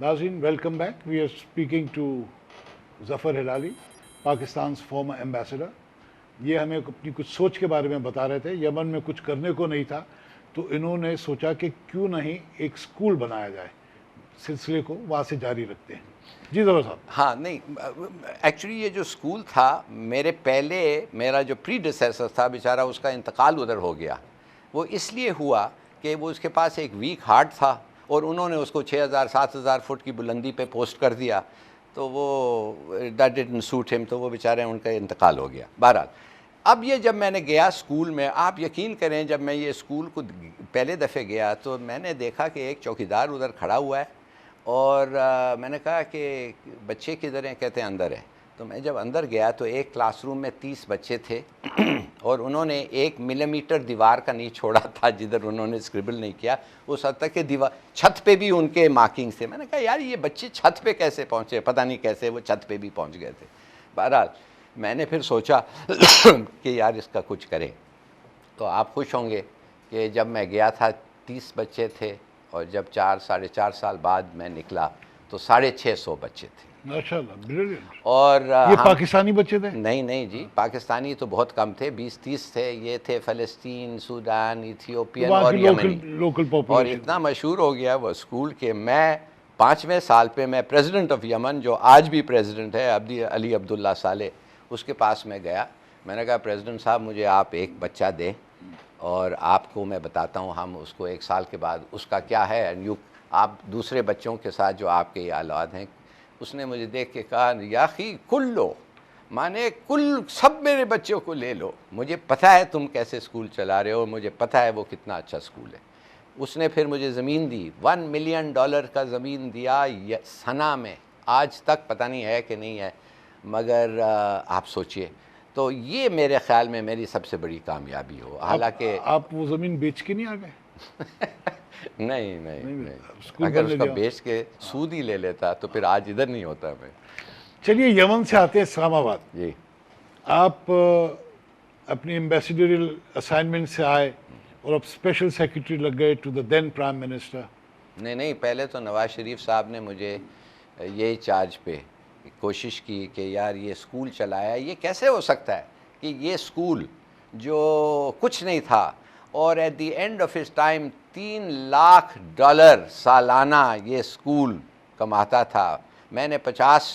ناظرین welcome back. We are speaking to Zafar Hilali, Pakistan former ambassador. یہ ہمیں اپنی کچھ سوچ کے بارے میں بتا رہے تھے. یمن میں کچھ کرنے کو نہیں تھا تو انہوں نے سوچا کہ کیوں نہیں ایک اسکول بنایا جائے. سلسلے کو وہاں سے جاری رکھتے ہیں. جی ظفر صاحب. ہاں نہیں ایکچولی یہ جو اسکول تھا میرا جو پری ڈیسیسر تھا بیچارہ, اس کا انتقال ادھر ہو گیا. وہ اس لیے ہوا کہ وہ اس کے پاس ایک ویک ہارٹ تھا اور انہوں نے اس کو 6,000-7,000 فٹ کی بلندی پہ پوسٹ کر دیا, تو وہ دیٹ ڈڈنٹ سوٹ ہم, تو وہ بیچارے ان کا انتقال ہو گیا. بہرحال اب یہ جب میں نے گیا اسکول میں, آپ یقین کریں جب میں یہ اسکول کو پہلے دفعہ گیا تو میں نے دیکھا کہ ایک چوکیدار ادھر کھڑا ہوا ہے, اور میں نے کہا کہ بچے کدھر ہیں؟ کہتے ہیں اندر ہے. تو میں جب اندر گیا تو ایک کلاس روم میں 30 بچے تھے اور انہوں نے 1 ملی میٹر دیوار کا نہیں چھوڑا تھا جدھر انہوں نے اسکریبل نہیں کیا. اس حد تک کہ چھت پہ بھی ان کے مارکنگ تھے. میں نے کہا یار یہ بچے چھت پہ کیسے پہنچے, پتہ نہیں کیسے وہ چھت پہ بھی پہنچ گئے تھے. بہرحال میں نے پھر سوچا کہ یار اس کا کچھ کریں. تو آپ خوش ہوں گے کہ جب میں گیا تھا 30 بچے تھے, اور جب 4-4.5 سال بعد میں نکلا تو 650 بچے تھے. ماشاءاللہ, بریلینٹ. اور یہ پاکستانی بچے تھے؟ نہیں جی, پاکستانی تو بہت کم تھے, 20-30 تھے. یہ تھے فلسطین, سوڈان, ایتھیوپین اور یمنی. لوکل اور پاپولیشن. اتنا مشہور ہو گیا وہ اسکول کہ میں 5ویں سال پہ میں پریزیڈنٹ آف یمن, جو آج بھی پریزیڈنٹ ہے, علی عبداللہ صالح, اس کے پاس میں گیا. میں نے کہا پریزیڈنٹ صاحب مجھے آپ ایک بچہ دیں اور آپ کو میں بتاتا ہوں ہم اس کو 1 سال کے بعد اس کا کیا ہے, آپ دوسرے بچوں کے ساتھ جو آپ کے یہ اولاد ہیں. اس نے مجھے دیکھ کے کہا یا اخی کل لو, مانے کل سب میرے بچوں کو لے لو, مجھے پتہ ہے تم کیسے اسکول چلا رہے ہو, مجھے پتہ ہے وہ کتنا اچھا اسکول ہے. اس نے پھر مجھے زمین دی, $1 ملین کا زمین دیا سنا میں. آج تک پتہ نہیں ہے کہ نہیں ہے, مگر آپ سوچئے. تو یہ میرے خیال میں میری سب سے بڑی کامیابی ہو. حالانکہ آپ وہ زمین بیچ کے نہیں آ گئے؟ نہیں, اگر اس کا بیچ کے سود ہی لے لیتا تو پھر آج ادھر نہیں ہوتا میں. چلیے یمن سے آتے ہیں اسلام آباد. جی آپ اپنی ایمبیسیڈریل اسائنمنٹ سے آئے اور اب اسپیشل سیکرٹری لگ گئے to the then prime minister. نہیں, پہلے تو نواز شریف صاحب نے مجھے یہی چارج پہ کوشش کی کہ یار یہ اسکول چلایا, یہ کیسے ہو سکتا ہے کہ یہ اسکول جو کچھ نہیں تھا اور at the end of his time $3 lakh سالانہ یہ اسکول کماتا تھا. میں نے 50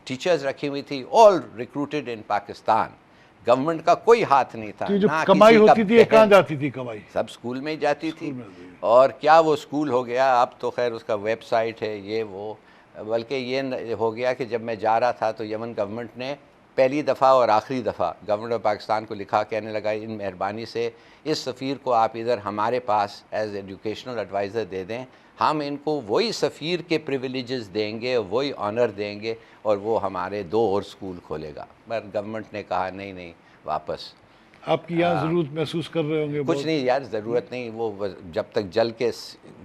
ٹیچرز رکھی ہوئی تھی, آل ریکروٹڈ ان پاکستان. گورنمنٹ کا کوئی ہاتھ نہیں تھا, جو نہ کمائی کسی کا ہوتی تھی کہاں جاتی تھی کمائی؟ سب اسکول میں ہی جاتی تھی. اور کیا وہ اسکول ہو گیا, اب تو خیر اس کا ویب سائٹ ہے یہ وہ. بلکہ یہ ہو گیا کہ جب میں جا رہا تھا تو یمن گورنمنٹ نے پہلی دفعہ اور آخری دفعہ گورنمنٹ آف پاکستان کو لکھا, کہنے لگا ان مہربانی سے اس سفیر کو آپ ادھر ہمارے پاس ایز ایجوکیشنل ایڈوائزر دے دیں, ہم ان کو وہی سفیر کے پریویلیجز دیں گے, وہی آنر دیں گے, اور وہ ہمارے 2 اور اسکول کھولے گا. پر گورنمنٹ نے کہا نہیں واپس. آپ کی یہاں ضرورت محسوس کر رہے ہوں گے؟ کچھ نہیں یار, ضرورت نہیں. وہ جب تک جل کے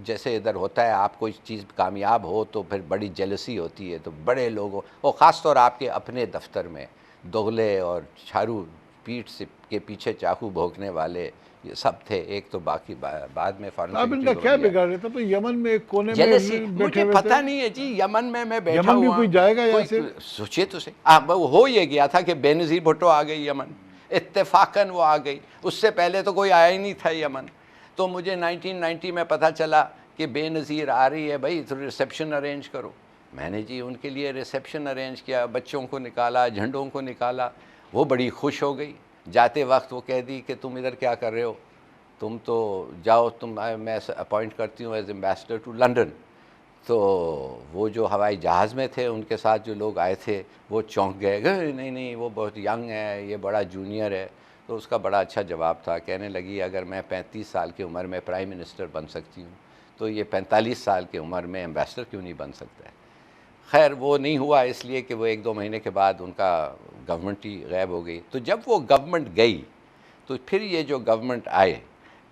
جیسے ادھر ہوتا ہے, آپ کوئی چیز کامیاب ہو تو پھر بڑی جیلسی ہوتی ہے, تو بڑے لوگوں اور خاص طور آپ کے اپنے دفتر میں دوغلے اور چھارو پیٹھ سے کے پیچھے چاقو بھونکنے والے یہ سب تھے. ایک تو باقی بعد میں فارن آپ ان کا کیا بگاڑ رہے تھے؟ یمن میں ایک کونے میں جیلسی بیٹھے مجھے ہوئے تھے. پتہ نہیں ہے جی, یمن میں بیٹھا یمن بھی ہوا کوئی جائے گا یہاں سے؟ سوچے تو صحیح, ہو یہ گیا تھا کہ بے نظیر بھٹو آ گئی یمن, اتفاقاً وہ آ گئی. اس سے پہلے تو کوئی آیا ہی نہیں تھا یمن. تو مجھے 1990 میں پتہ چلا کہ بے نظیر آ رہی ہے, بھائی تو ریسیپشن ارینج کرو. میں نے جی ان کے لیے ریسیپشن ارینج کیا, بچوں کو نکالا, جھنڈوں کو نکالا. وہ بڑی خوش ہو گئی. جاتے وقت وہ کہہ دی کہ تم ادھر کیا کر رہے ہو, تم تو جاؤ, میں اپوائنٹ کرتی ہوں ایز ایمبیسڈر ٹو لنڈن. تو وہ جو ہوائی جہاز میں تھے ان کے ساتھ جو لوگ آئے تھے وہ چونک گئے, نہیں وہ بہت ینگ ہے, یہ بڑا جونیئر ہے. تو اس کا بڑا اچھا جواب تھا, کہنے لگی اگر میں 35 سال کی عمر میں پرائم منسٹر بن سکتی ہوں تو یہ 45 سال کی عمر میں ایمبیسڈر کیوں نہیں بن سکتا ہے. خیر وہ نہیں ہوا, اس لیے کہ وہ 1-2 مہینے کے بعد ان کا گورنمنٹ ہی غائب ہو گئی. تو جب وہ گورنمنٹ گئی تو پھر یہ جو گورنمنٹ آئے,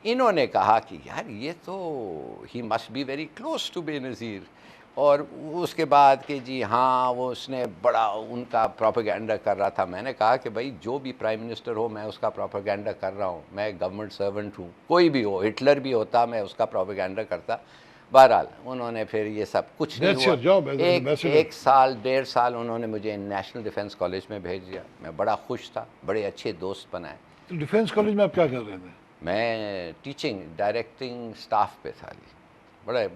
انہوں نے کہا کہ یار یہ تو ہی must be very close to Benazir. اور اس کے بعد کہ جی ہاں وہ اس نے بڑا ان کا پروپیگنڈا کر رہا تھا. میں نے کہا کہ بھائی جو بھی پرائم منسٹر ہو میں اس کا پروپیگنڈا کر رہا ہوں, میں گورنمنٹ سرونٹ ہوں, کوئی بھی ہو, ہٹلر بھی ہوتا میں اس کا پروپیگنڈا کرتا. بہرحال انہوں نے پھر یہ سب کچھ نہیں That's your job as an ہوا. ambassador. ایک سال 1.5 سال انہوں نے مجھے نیشنل ڈیفنس کالج میں بھیج دیا. میں بڑا خوش تھا, بڑے اچھے دوست بنائے. تو ڈیفینس کالج میں آپ کیا کر رہے تھے؟ میں ٹیچنگ ڈائریکٹنگ سٹاف پہ تھا.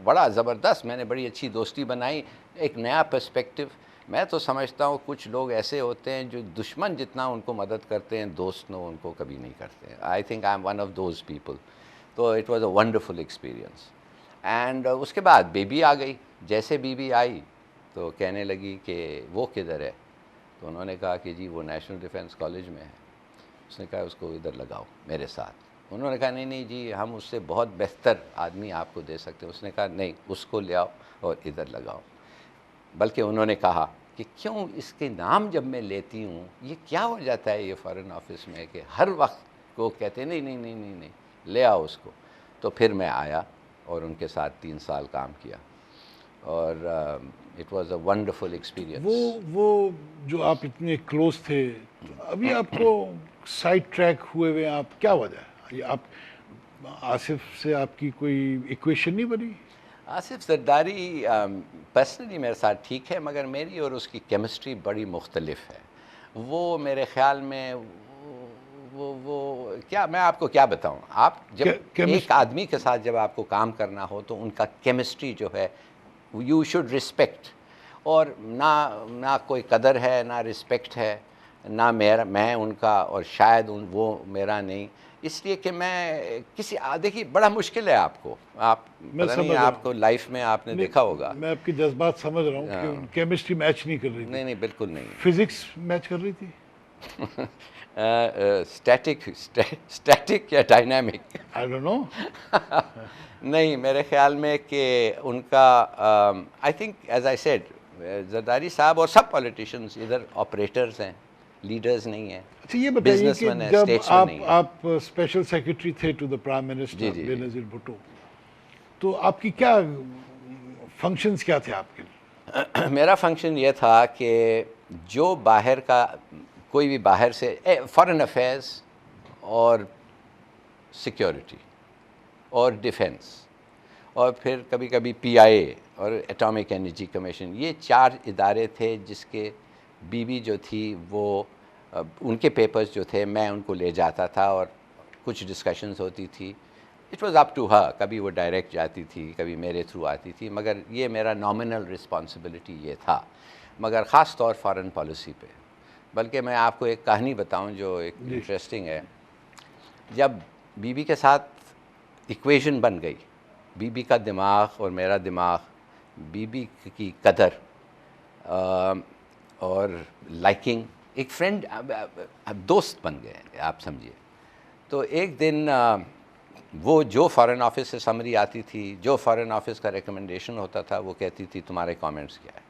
بڑا زبردست, میں نے بڑی اچھی دوستی بنائی, ایک نیا پرسپیکٹو. میں تو سمجھتا ہوں کچھ لوگ ایسے ہوتے ہیں جو دشمن جتنا ان کو مدد کرتے ہیں, دوست نو ان کو کبھی نہیں کرتے ہیں. I think I am one of those people. تو it was a wonderful experience. And اس کے بعد بیبی آ گئی. جیسے بیبی آئی تو کہنے لگی کہ وہ کدھر ہے؟ تو انہوں نے کہا کہ جی وہ نیشنل ڈیفنس کالج میں ہے. اس نے کہا اس کو ادھر لگاؤ میرے ساتھ. انہوں نے کہا نہیں جی ہم اس سے بہت بہتر آدمی آپ کو دے سکتے ہیں. اس نے کہا نہیں, اس کو لے آؤ اور ادھر لگاؤ. بلکہ انہوں نے کہا کہ کیوں اس کے نام جب میں لیتی ہوں یہ کیا ہو جاتا ہے یہ فارن آفس میں کہ ہر وقت کو کہتے ہیں نہیں لے آؤ اس کو. تو پھر میں آیا اور ان کے ساتھ 3 سال کام کیا, اور it was a wonderful experience. وہ جو آپ اتنے کلوز تھے, ابھی آپ کو سائڈ ٹریک ہوئے ہوئے آپ, کیا وجہ ہے؟ یہ آپ آصف سے آپ کی کوئی ایکویشن نہیں بنی؟ آصف زرداری پرسنلی میرے ساتھ ٹھیک ہے, مگر میری اور اس کی کیمسٹری بڑی مختلف ہے. وہ میرے خیال میں وہ کیا میں آپ کو کیا بتاؤں. آپ جب ایک آدمی کے ساتھ جب آپ کو کام کرنا ہو تو ان کا کیمسٹری جو ہے یو شوڈ رسپیکٹ. اور نہ کوئی قدر ہے, نہ رسپیکٹ ہے, نہ میں ان کا, اور شاید وہ میرا نہیں. اس لیے کہ میں دیکھیے بڑا مشکل ہے آپ کو, آپ پتہ نہیں آپ کو لائف میں آپ نے دیکھا ہوگا. میں آپ کی جذبات سمجھ رہا ہوں کہ کیمسٹری میچ نہیں کر رہی تھی. نہیں بالکل نہیں. فزکس میچ کر رہی تھی؟ اسٹیٹک یا ڈائنامک آئی ڈونٹ نو. نہیں, میرے خیال میں کہ ان کا I think as I said Zardari صاحب اور سب پولیٹیشینز ادھر آپریٹرز ہیں, لیڈرز نہیں ہیں. اچھا یہ بتائیے کہ جب آپ اسپیشل سیکرٹری تھے ٹو دا پرائم منسٹر بے نظیر بھٹو, تو آپ کی کیا فنکشنز کیا تھے آپ کے؟ میرا فنکشن یہ تھا کہ جو باہر کا کوئی بھی باہر سے فارن افیئرز اور سیکیورٹی اور ڈیفنس اور پھر کبھی کبھی پی آئی اے اور ایٹامک انرجی کمیشن, یہ 4 ادارے تھے جس کے بیوی جو تھی وہ ان کے پیپرز جو تھے میں ان کو لے جاتا تھا اور کچھ ڈسکشنز ہوتی تھی. It was up to her, کبھی وہ ڈائریکٹ جاتی تھی, کبھی میرے تھرو آتی تھی, مگر یہ میرا نامنل رسپانسبلٹی یہ تھا, مگر خاص طور فارن پالیسی پہ. بلکہ میں آپ کو ایک کہانی بتاؤں جو ایک انٹرسٹنگ ہے. جب بی بی کے ساتھ ایکویژن بن گئی, بی بی کا دماغ اور میرا دماغ, بی بی کی قدر اور لائکنگ, ایک فرینڈ دوست بن گئے آپ سمجھیے. تو ایک دن وہ جو فارن آفس سے سمری آتی تھی, جو فارن آفس کا ریکمنڈیشن ہوتا تھا, وہ کہتی تھی تمہارے کامنٹس کیا ہے.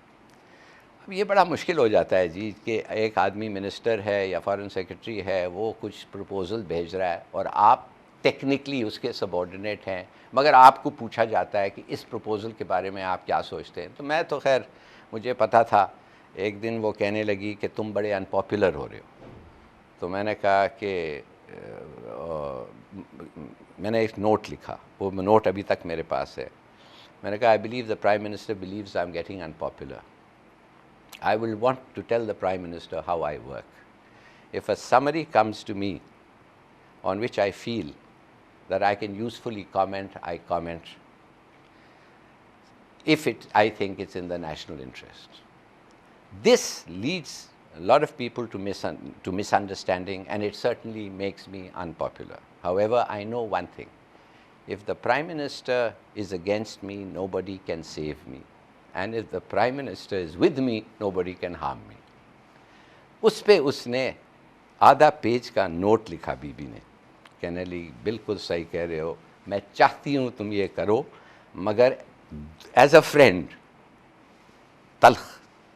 اب یہ بڑا مشکل ہو جاتا ہے جی کہ ایک آدمی منسٹر ہے یا فارن سیکرٹری ہے, وہ کچھ پروپوزل بھیج رہا ہے اور آپ ٹیکنیکلی اس کے سبارڈینیٹ ہیں, مگر آپ کو پوچھا جاتا ہے کہ اس پروپوزل کے بارے میں آپ کیا سوچتے ہیں. تو میں تو خیر مجھے پتہ تھا. ایک دن وہ کہنے لگی کہ تم بڑے ان پاپولر ہو رہے ہو. تو میں نے کہا کہ میں نے ایک نوٹ لکھا, وہ نوٹ ابھی تک میرے پاس ہے. میں نے کہا I believe the prime minister believes I am getting unpopular. I will want to tell the Prime Minister how I work. If a summary comes to me on which I feel that I can usefully comment, I comment. If I think it's in the national interest. This leads a lot of people to misunderstanding, and it certainly makes me unpopular. However, I know one thing. If the Prime Minister is against me, nobody can save me. And if the Prime Minister is with me, nobody can harm me. اس پہ اس نے آدھا page کا note لکھا be be نے, کہنے لگی بالکل صحیح کہہ رہے ہو, میں چاہتی ہوں تم یہ کرو, مگر ایز اے فرینڈ تلخ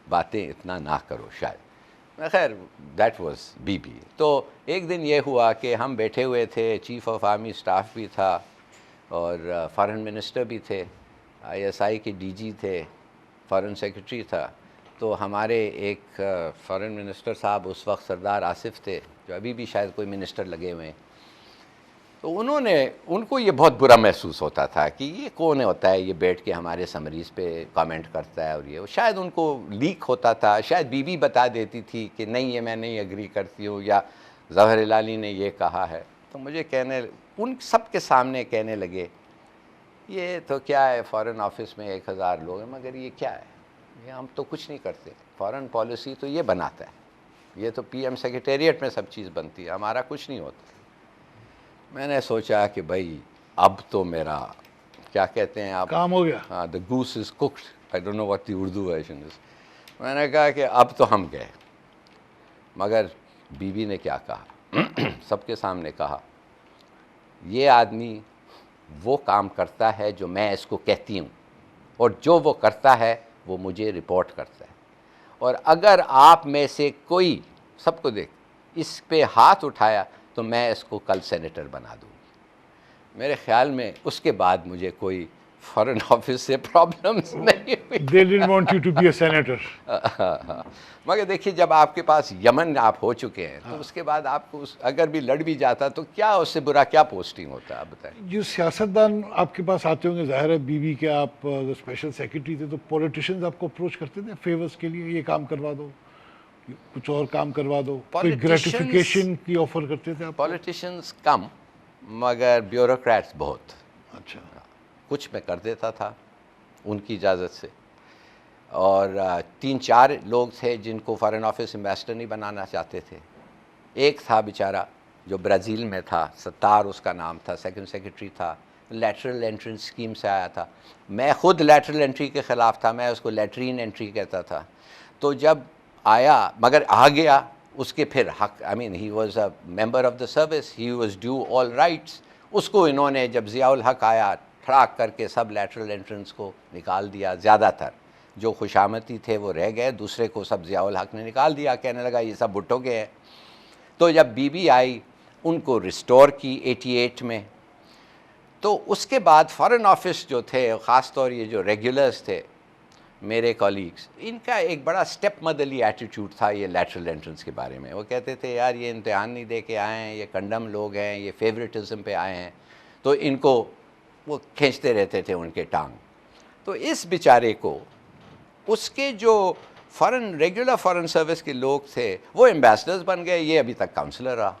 باتیں اتنا نہ کرو شاید. خیر دیٹ واز بی بی. تو ایک دن یہ ہوا کہ ہم بیٹھے ہوئے تھے, چیف آف آرمی اسٹاف بھی تھا اور فارن منسٹر بھی تھے, آئی ایس آئی کے ڈی جی تھے, فارن سیکرٹری تھا. تو ہمارے ایک فارن منسٹر صاحب اس وقت سردار آصف تھے, جو ابھی بھی شاید کوئی منسٹر لگے ہوئے ہیں. تو ان کو یہ بہت برا محسوس ہوتا تھا کہ یہ کون ہوتا ہے یہ بیٹھ کے ہمارے سمریز پہ کامنٹ کرتا ہے، اور یہ شاید ان کو لیک ہوتا تھا، شاید بی بی بتا دیتی تھی کہ نہیں یہ میں نہیں ایگری کرتی ہوں، یا ظفر ہلالی نے یہ کہا ہے. تو مجھے ان سب کے سامنے کہنے لگے یہ تو کیا ہے، فارن آفس میں 1000 لوگ ہیں، مگر یہ کیا ہے، یہ ہم تو کچھ نہیں کرتے، فارن پالیسی تو یہ بناتا ہے، یہ تو پی ایم سیکریٹریٹ میں سب چیز بنتی ہے، ہمارا کچھ نہیں ہوتا. میں نے سوچا کہ بھائی اب تو میرا کیا کہتے ہیں آپ، کام ہو گیا. ہاں، the goes is cooked, I don't know what the Urdu version is. میں نے کہا کہ اب تو ہم گئے. مگر بی بی نے کیا کہا، سب کے سامنے کہا یہ آدمی وہ کام کرتا ہے جو میں اس کو کہتی ہوں، اور جو وہ کرتا ہے وہ مجھے رپورٹ کرتا ہے، اور اگر آپ میں سے کوئی سب کو دیکھ اس پہ ہاتھ اٹھایا تو میں اس کو کل سینیٹر بنا دوں گی. میرے خیال میں اس کے بعد مجھے کوئی فارن آفس سے پرابلمز نہیں ہوئی. They didn't want you to be a senator. مگر دیکھیے جب آپ کے پاس یمن آپ ہو چکے ہیں تو اس کے بعد آپ کو اگر بھی لڑ بھی جاتا تو کیا اس سے برا کیا پوسٹنگ ہوتا، آپ بتائیں. جو سیاستدان آپ کے پاس آتے ہوں گے، ظاہر ہے بی بی کے آپ اسپیشل سیکرٹری تھے، تو پولیٹیشینز آپ کو اپروچ کرتے تھے فیورز کے لیے، یہ کام کروا دو، کچھ اور کام کروا دو، کوئی گریٹیفیکیشن کی آفر کرتے تھے آپ؟ پولیٹیشینز کم مگر بیوروکریٹس بہت. اچھا. کچھ میں کر دیتا تھا ان کی اجازت سے، اور 3-4 لوگ تھے جن کو فارن آفس ایمبیسڈر نہیں بنانا چاہتے تھے. ایک تھا بیچارہ جو برازیل میں تھا، ستار اس کا نام تھا، سیکنڈ سیکرٹری تھا، لیٹرل انٹرنس اسکیم سے آیا تھا. میں خود لیٹرل انٹری کے خلاف تھا، میں اس کو لیٹرین انٹری کہتا تھا. تو جب آیا مگر آ گیا اس کے پھر حق، I mean he was a member of the service, he was due all rights. اس کو انہوں نے جب ضیاء الحق آیا کھڑاک کر کے سب لیٹرل انٹرنس کو نکال دیا. زیادہ تر جو خوشامتی تھے وہ رہ گئے، دوسرے کو سب ضیاء الحق نے نکال دیا. کہنے لگا یہ سب بھٹو کے ہیں. تو جب بی بی آئی ان کو ریسٹور کی 88 میں. تو اس کے بعد فارن آفس جو تھے، خاص طور یہ جو ریگولرز تھے میرے کولیگز، ان کا ایک بڑا اسٹیپ مدرلی ایٹیٹیوڈ تھا یہ لیٹرل انٹرنس کے بارے میں. وہ کہتے تھے یار یہ امتحان نہیں دے کے آئے ہیں، یہ کنڈم لوگ ہیں، یہ فیوریٹزم پہ آئے ہیں، تو ان کو وہ کھینچتے رہتے تھے ان کے ٹانگ. تو اس بیچارے کو اس کے جو ریگولر فارن سروس کے لوگ تھے وہ ایمبیسڈرز بن گئے، یہ ابھی تک کاؤنسلر رہا.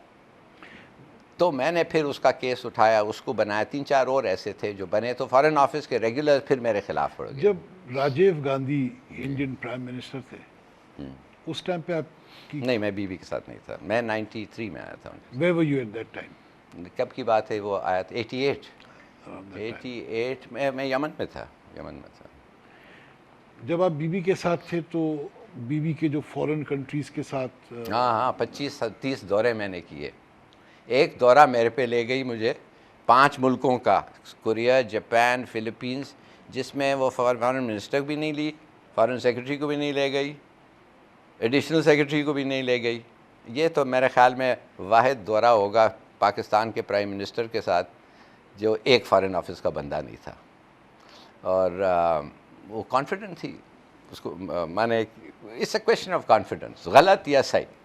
تو میں نے پھر اس کا کیس اٹھایا، اس کو بنایا. 3-4 اور ایسے تھے جو بنے، تو فارن آفس کے ریگولر پھر میرے خلاف پڑ گئے. جب Rajiv Gandhi Indian prime minister تھے اس ٹائم پہ آپ کی؟ نہیں، میں بی بی کے ساتھ نہیں تھا، میں 93 میں آیا تھا. Where were you at that time? کب کی بات ہے؟ وہ آیا تھا 88 میں یمن میں تھا. جب آپ بی بی کے ساتھ تھے تو بی بی کے جو فورن کنٹریز کے ساتھ؟ ہاں 25-30 دورے میں نے کیے. ایک دورہ میرے پہ لے گئی مجھے 5 ملکوں کا، کوریا، جاپان، فلپینز، جس میں وہ فارن منسٹر بھی نہیں لی، فارن سیکرٹری کو بھی نہیں لے گئی، ایڈیشنل سیکرٹری کو بھی نہیں لے گئی. یہ تو میرے خیال میں واحد دورہ ہوگا پاکستان کے پرائم منسٹر کے ساتھ جو ایک فارن آفس کا بندہ نہیں تھا. اور وہ کانفیڈنٹ تھی اس کو، میں نے it's a question of confidence, غلط یا صحیح.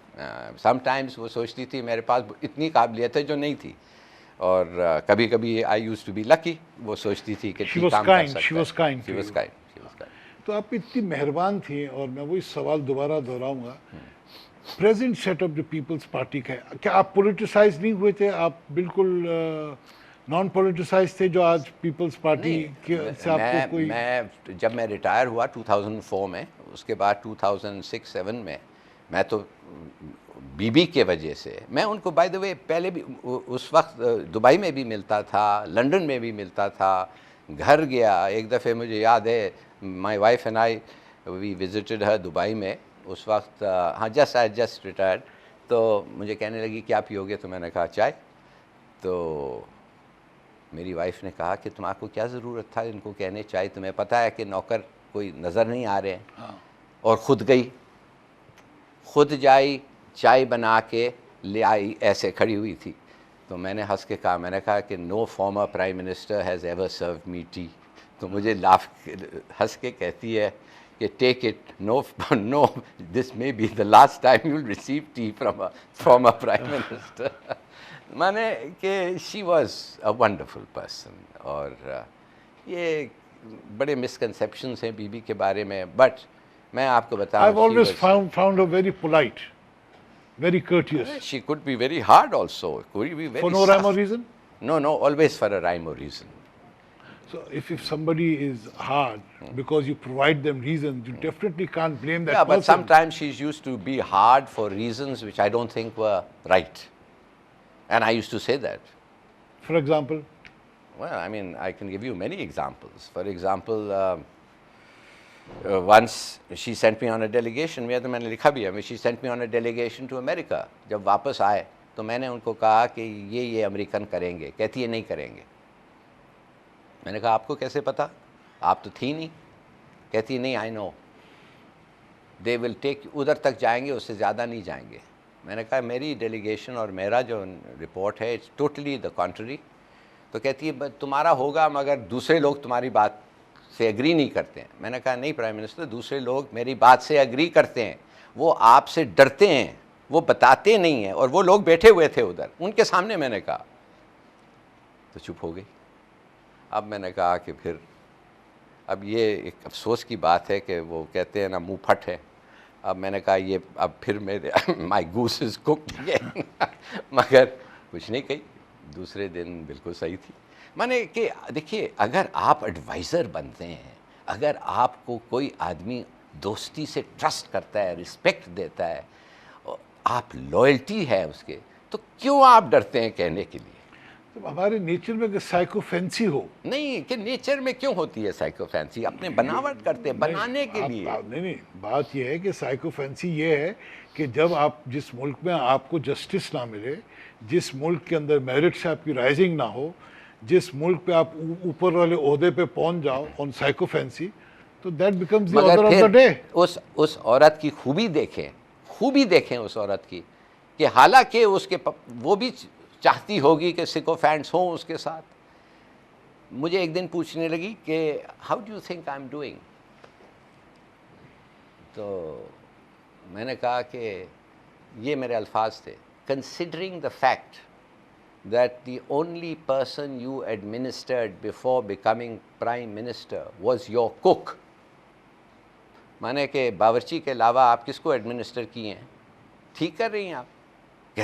سم ٹائمز وہ سوچتی تھی میرے پاس اتنی قابلیت ہے جو نہیں تھی، اور کبھی کبھی آئی یوز ٹو بی لکی، وہ سوچتی تھی کہ She was kind. تو آپ اتنی مہربان تھیں، اور میں وہی سوال دوبارہ دہراؤں گا، پریزنٹ سیٹ اپ جو پیپلز پارٹی کا ہے، کیا آپ پولیٹیسائز نہیں ہوئے تھے؟ آپ بالکل نان پولیٹیسائز تھے جو آج پیپلز پارٹی سے آپ کو کوئی؟ جب میں ریٹائر ہوا 2004 میں، اس کے بعد 2006-07 میں تو بی بی کے وجہ سے میں ان کو بائی دا وے پہلے بھی اس وقت دبئی میں بھی ملتا تھا، لنڈن میں بھی ملتا تھا، گھر گیا. ایک دفعہ مجھے یاد ہے my wife and I we visited her Dubai میں. اس وقت ہاں جسٹ ریٹائرڈ. تو مجھے کہنے لگی کیا پیو گے؟ تو میں نے کہا چائے. تو میری وائف نے کہا کہ تم آپ کو کیا ضرورت تھا ان کو کہنے چائے، تمہیں پتہ ہے کہ نوکر کوئی نظر نہیں آ رہے ہیں. اور خود گئی، خود جائی، چائے بنا کے لے آئی، ایسے کھڑی ہوئی تھی. تو میں نے ہنس کے کہا، میں نے کہا کہ no former prime minister has ever served me tea. تو مجھے ہنس کے کہتی ہے کہ take it, no this may be the last time you will receive tea from a former prime minister. مانے کہ she was a wonderful person. اور یہ بڑے مسکنسیپشنس ہیں بی بی کے بارے میں, بٹ میں آپ کو بتاؤں I've always found her very polite, very courteous. she could be very hard also, could be very For no rhyme or soft. reason? No, always for a rhyme or reason. So if somebody is hard because you provide them reasons, you definitely can't blame that Yeah, but person. sometimes she's used to be hard for reasons which I don't think were right. And I used to say that. For example, Well, I mean, I can give you many examples. For example, once she sent me on a delegation, میں تو میں نے لکھا بھی ہے, she sent me on a delegation to America. جب واپس آئے تو میں نے ان کو کہا کہ یہ امریکن کریں گے. کہتی ہے نہیں کریں گے. میں نے کہا آپ کو کیسے پتا, آپ تو تھی نہیں. کہتی نہیں, I know. They will take, ادھر تک جائیں گے, اس سے زیادہ نہیں جائیں گے. میں نے کہا میری ڈیلیگیشن اور میرا جو رپورٹ ہے اٹس ٹوٹلی دا کنٹری. تو کہتی ہے تمہارا ہوگا مگر دوسرے لوگ تمہاری بات سے ایگری نہیں کرتے ہیں. میں نے کہا نہیں پرائم منسٹر, دوسرے لوگ میری بات سے ایگری کرتے ہیں, وہ آپ سے ڈرتے ہیں, وہ بتاتے نہیں ہیں, اور وہ لوگ بیٹھے ہوئے تھے ادھر ان کے سامنے. میں نے کہا تو چپ ہو گئی. اب میں نے کہا کہ پھر اب یہ ایک افسوس کی بات ہے کہ وہ کہتے ہیں نا منہ پھٹ ہے. اب میں نے کہا یہ اب پھر میرے مائی گوس از کوکڈ, مگر کچھ نہیں کہی. دوسرے دن بالکل صحیح تھی. میں نے کہ دیکھیے اگر آپ ایڈوائزر بنتے ہیں, اگر آپ کو کوئی آدمی دوستی سے ٹرسٹ کرتا ہے, رسپیکٹ دیتا ہے, آپ لوئلٹی ہے اس کے, تو کیوں آپ ڈرتے ہیں کہنے کے لیے؟ تو ہمارے نیچر میں کہ سائیکو فینسی ہو. نہیں کہ نیچر میں کیوں ہوتی ہے سائیکو فینسی؟ اپنے بناوٹ کرتے ہیں بنانے کے لیے. نہیں, بات یہ ہے کہ سائیکو فینسی یہ ہے کہ جب آپ جس ملک میں آپ کو جسٹس نہ ملے, جس ملک کے اندر میرٹ سے آپ کی رائزنگ نہ ہو, جس ملک پہ آپ اوپر والے عہدے پہ پہنچ جاؤ آن سائیکو فینسی, تو that becomes the order of the day. اس عورت کی خوبی دیکھیں اس عورت کی, کہ حالانکہ اس کے وہ بھی چاہتی ہوگی کہ سکو فینٹس ہوں اس کے ساتھ. مجھے ایک دن پوچھنے لگی کہ how do you think I am doing. تو میں نے کہا کہ یہ میرے الفاظ تھے, considering the fact that the only person you administered before becoming prime minister was your cook. مانے کہ باورچی کے علاوہ آپ کس کو ایڈمنسٹر کیے ہیں؟ ٹھیک کر رہی ہیں آپ؟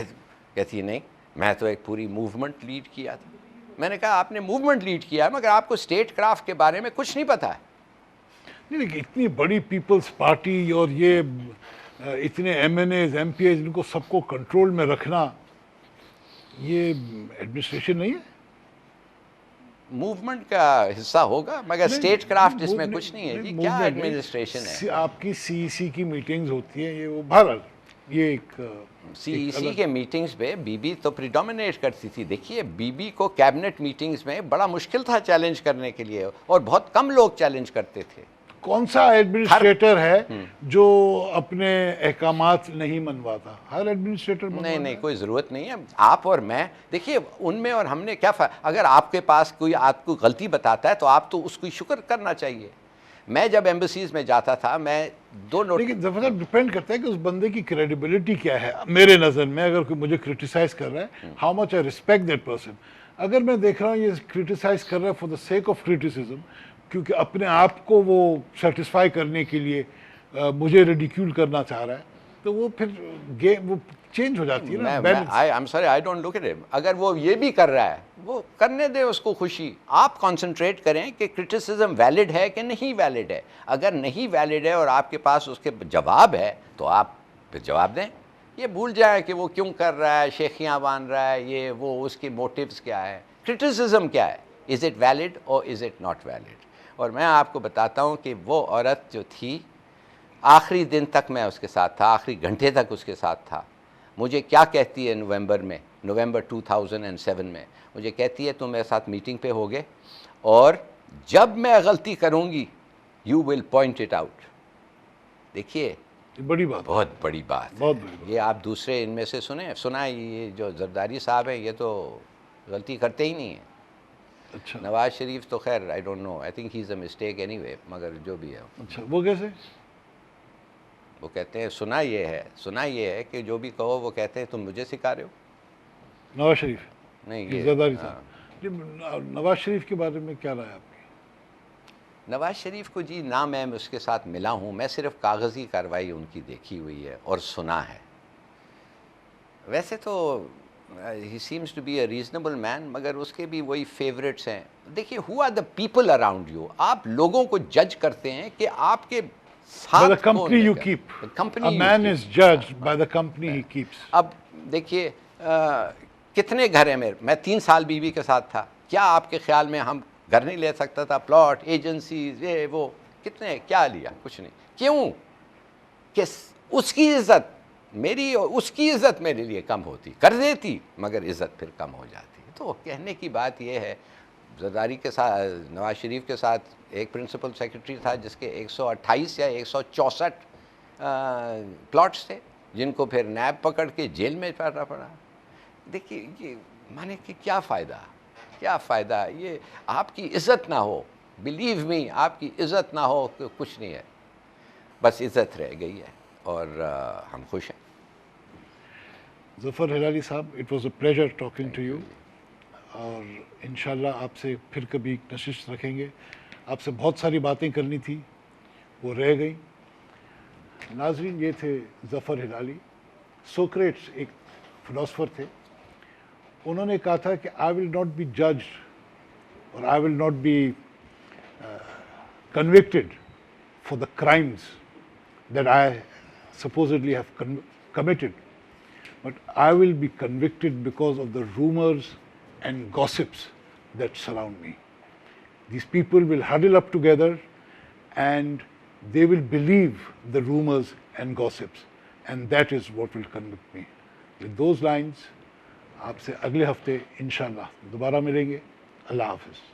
کہتی نہیں, میں تو ایک پوری موومنٹ لیڈ کیا تھا. میں نے کہا آپ نے موومنٹ لیڈ کیا ہے مگر آپ کو اسٹیٹ کرافٹ کے بارے میں کچھ نہیں پتا ہے. نہیں, اتنی بڑی پیپلز پارٹی اور یہ اتنے MNAs MPAs, ان کو سب کو کنٹرول میں رکھنا, یہ ایڈمنسٹریشن نہیں ہے. موومنٹ کا حصہ ہوگا مگر اسٹیٹ کرافٹ اس میں کچھ نہیں ہے. جی کیا ایڈمنسٹریشن ہے؟ آپ کی سی ای سی کی میٹنگز ہوتی ہیں, یہ وہ بہرحال یہ ایک سی ای سی کے میٹنگز پہ بی بی تو پریڈومینیٹ کرتی تھی. دیکھیے بی بی کو کیبنٹ میٹنگز میں بڑا مشکل تھا چیلنج کرنے کے لیے, اور بہت کم لوگ چیلنج کرتے تھے. کون سا ایڈمنسٹریٹر ہے جو اپنے احکامات نہیں منواتا؟ ہر ایڈمنسٹریٹر نہیں, کوئی ضرورت نہیں ہے. آپ اور میں دیکھیے ان میں اور ہم نے کیا اگر آپ کے پاس کوئی آپ کو غلطی بتاتا ہے تو آپ تو اس کو شکر کرنا چاہیے. میں جب ایمبیسیز میں جاتا تھا, میں لیکن ڈپینڈ کرتا ہے کہ اس بندے کی کریڈیبلٹی کیا ہے. میرے نظر میں اگر کوئی مجھے کرٹیسائز کر رہا ہے, how much I respect that person. اگر میں دیکھ رہا ہوں یہ کرٹیسائز کر رہا ہے for the sake of criticism, کیونکہ اپنے آپ کو وہ سیٹسفائی کرنے کے لیے مجھے ریڈیکیول کرنا چاہ رہا ہے, تو وہ پھر وہ چینج ہو جاتی ہے نا. اگر وہ یہ بھی کر رہا ہے وہ کرنے دے اس کو خوشی. آپ کانسنٹریٹ کریں کہ کرٹیسزم ویلڈ ہے کہ نہیں ویلڈ ہے. اگر نہیں ویلڈ ہے اور آپ کے پاس اس کے جواب ہے تو آپ پھر جواب دیں. یہ بھول جائیں کہ وہ کیوں کر رہا ہے, شیخیاں باندھ رہا ہے, یہ وہ اس کے موٹیوز کیا ہے, کرٹیسزم کیا ہے, از اٹ ویلڈ اور از اٹ ناٹ ویلڈ. اور میں آپ کو بتاتا ہوں کہ وہ عورت جو تھی, آخری دن تک میں اس کے ساتھ تھا, آخری گھنٹے تک اس کے ساتھ تھا. مجھے کیا کہتی ہے نومبر 2007 میں مجھے کہتی ہے تم میرے ساتھ میٹنگ پہ ہوگے اور جب میں غلطی کروں گی you will point it out. دیکھیے بڑی بات, بہت بڑی بات, بہت بڑی بات. یہ آپ دوسرے ان میں سے سنا ہے, یہ جو زرداری صاحب ہیں یہ تو غلطی کرتے ہی نہیں ہیں. اچھا, نواز شریف تو خیر I don't know, I think he is a mistake anyway, مگر جو بھی ہے. اچھا, وہ کیسے؟ وہ کہتے ہیں سنا یہ ہے کہ جو بھی کہو وہ کہتے ہیں تم مجھے سکھا رہے ہو. نواز شریف نہیں یہ یہ زرداری ہاں۔ صاحب جی، نواز شریف کے بارے میں کیا رائے آپ کی؟ نواز شریف کو جی نہ میں اس کے ساتھ ملا ہوں، میں صرف کاغذی کارروائی ان کی دیکھی ہوئی ہے اور سنا ہے. ویسے تو he seems to be a reasonable man, مگر اس کے بھی وہی فیوریٹس ہیں. دیکھیے who are the people around you, آپ لوگوں کو جج کرتے ہیں کہ آپ کے By the ساتھ کون company you ہے. keep. Company A man is judged by the company he keeps. اب دیکھیے کتنے گھر ہیں میرے، میں 3 سال بیوی کے ساتھ تھا، کیا آپ کے خیال میں ہم گھر نہیں لے سکتا تھا؟ پلاٹ، ایجنسیز، یہ وہ کتنے، کیا لیا؟ کچھ نہیں. کیوں کہ اس کی عزت میری اور اس کی عزت میرے لیے کم ہوتی، کر دیتی مگر عزت پھر کم ہو جاتی. تو کہنے کی بات یہ ہے، زرداری کے ساتھ، نواز شریف کے ساتھ ایک پرنسپل سیکرٹری تھا جس کے 128 یا 164 پلاٹس تھے، جن کو پھر نیب پکڑ کے جیل میں ڈالنا پڑا. دیکھیے یہ مانے کہ کیا فائدہ، کیا فائدہ؟ یہ آپ کی عزت نہ ہو، بلیو می، آپ کی عزت نہ ہو کہ کچھ نہیں ہے، بس عزت رہ گئی ہے اور ہم خوش ہیں. Zafar Hilali sahib, it was a pleasure talking to you, اور انشاءاللہ آپ سے پھر کبھی نشست رکھیں گے. آپ سے بہت ساری باتیں کرنی تھی، وہ رہ گئیں. ناظرین، یہ تھے ظفر ہلالی. سوکریٹس ایک فلاسفر تھے، انہوں نے کہا تھا کہ I will not be judged اور I will not be convicted for the crimes that I supposedly have committed, but I will be convicted because of the rumors and gossips that surround me. These people will huddle up together and they will believe the rumors and gossips, and that is what will convict me. With those lines, آپ سے اگلے ہفتے انشاءاللہ دوبارہ ملیں گے. اللہ حافظ.